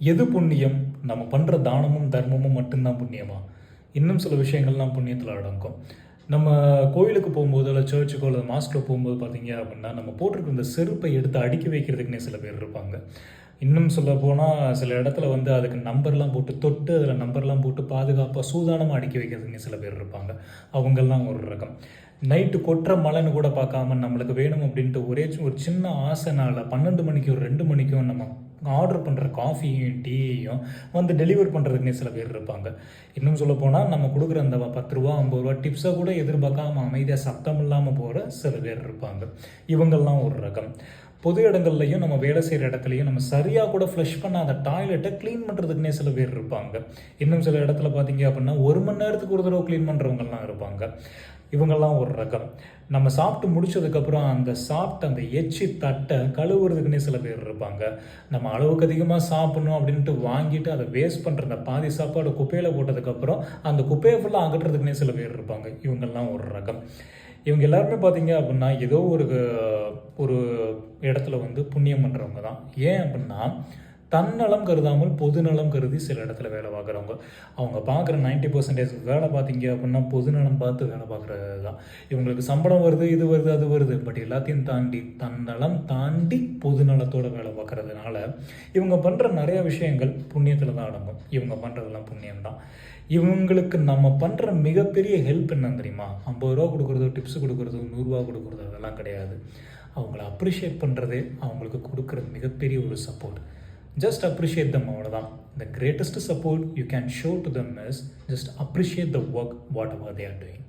எது புண்ணியம்? நம்ம பண்ணுற தானமும் தர்மமும் மட்டும்தான் புண்ணியமா? இன்னும் சில விஷயங்கள்லாம் புண்ணியத்தில் அடங்கும். நம்ம கோயிலுக்கு போகும்போது, இல்லை சர்ச்சுக்கோ இல்லை மாஸ்கில் போகும்போது பார்த்தீங்க அப்படின்னா, நம்ம போட்டிருக்க இந்த செருப்பை எடுத்து அடுக்கி வைக்கிறதுக்குன்னே சில பேர் இருப்பாங்க. இன்னும் சொல்ல போனால் சில இடத்துல வந்து அதுக்கு நம்பர்லாம் போட்டு தொட்டு அதில் நம்பர்லாம் போட்டு பாதுகாப்பாக சூதானமாக அடுக்கி வைக்கிறதுக்குன்னே சில பேர் இருப்பாங்க. அவங்கெல்லாம் ஒரு ரகம். நைட்டு கொட்டுற மழைன்னு கூட பார்க்காம நம்மளுக்கு வேணும் அப்படின்ட்டு ஒரு சின்ன ஆசைனால 12 மணிக்கும் 2 மணிக்கும் நம்ம ஆர்டர் பண்ணுற காஃபியும் டீயையும் வந்து டெலிவர் பண்ணுறதுக்குன்னே சில பேர் இருப்பாங்க. இன்னும் சொல்லப்போனால் நம்ம கொடுக்குற அந்த 10 ரூபா 50 ரூபா டிப்ஸை கூட எதிர்பார்க்காம அமைதியாக சத்தம் இல்லாமல் போகிற சில பேர் இருப்பாங்க. இவங்கெல்லாம் ஒரு ரகம். பொது இடங்கள்லையும் நம்ம வேலை செய்கிற இடத்துலையும் நம்ம சரியாக கூட ஃப்ளஷ் பண்ண அந்த டாய்லெட்டை க்ளீன் பண்ணுறதுக்குன்னே சில பேர் இருப்பாங்க. இன்னும் சில இடத்துல பார்த்தீங்க அப்படின்னா 1 மணி நேரத்துக்கு ஒரு தடவை க்ளீன் பண்ணுறவங்கலாம் இருப்பாங்க. இவங்கெல்லாம் ஒரு ரகம். நம்ம சாப்பிட்டு முடிச்சதுக்கப்புறம் அந்த எச்சி தட்டை கழுவுறதுக்குன்னே சில பேர் இருப்பாங்க. நம்ம அளவுக்கு அதிகமாக சாப்பிட்ணும் அப்படின்ட்டு வாங்கிட்டு அதை வேஸ்ட் பண்ணுற அந்த பாதி சாப்பாடு குப்பையில் போட்டதுக்கப்புறம் அந்த குப்பையை ஃபுல்லாக அகற்றுறதுக்குன்னே சில பேர் இருப்பாங்க. இவங்கெல்லாம் ஒரு ரகம். இவங்க எல்லாருமே பார்த்தீங்க அப்படின்னா ஏதோ ஒரு இடத்துல வந்து புண்ணியம் பண்ணுறவங்க தான். ஏன் அப்படின்னா தன்னலம் கருதாமல் பொதுநலம் கருதி சில இடத்துல வேலை பார்க்குறவங்க. அவங்க பார்க்குற 90% வேலை பார்த்தீங்க அப்படின்னா பொதுநலம் பார்த்து வேலை பார்க்குறது தான். இவங்களுக்கு சம்பளம் வருது, இது வருது, அது வருது. பட் எல்லாத்தையும் தாண்டி தன்னலம் தாண்டி பொதுநலத்தோடு வேலை பார்க்குறதுனால இவங்க பண்ணுற நிறைய விஷயங்கள் புண்ணியத்தில் தான் அடங்கும். இவங்க பண்ணுறதெல்லாம் புண்ணியம்தான். இவங்களுக்கு நம்ம பண்ணுற மிகப்பெரிய ஹெல்ப் என்ன தெரியுமா? 50 ரூபா கொடுக்குறதோ, டிப்ஸ் கொடுக்குறதோ, 100 ரூபா கொடுக்குறதோ அதெல்லாம் கிடையாது. அவங்கள அப்ரிஷியேட் பண்ணுறதே அவங்களுக்கு கொடுக்குற மிகப்பெரிய ஒரு சப்போர்ட். Just appreciate them அவ்வளோதான். The greatest support you can show to them is just appreciate the work whatever they are doing.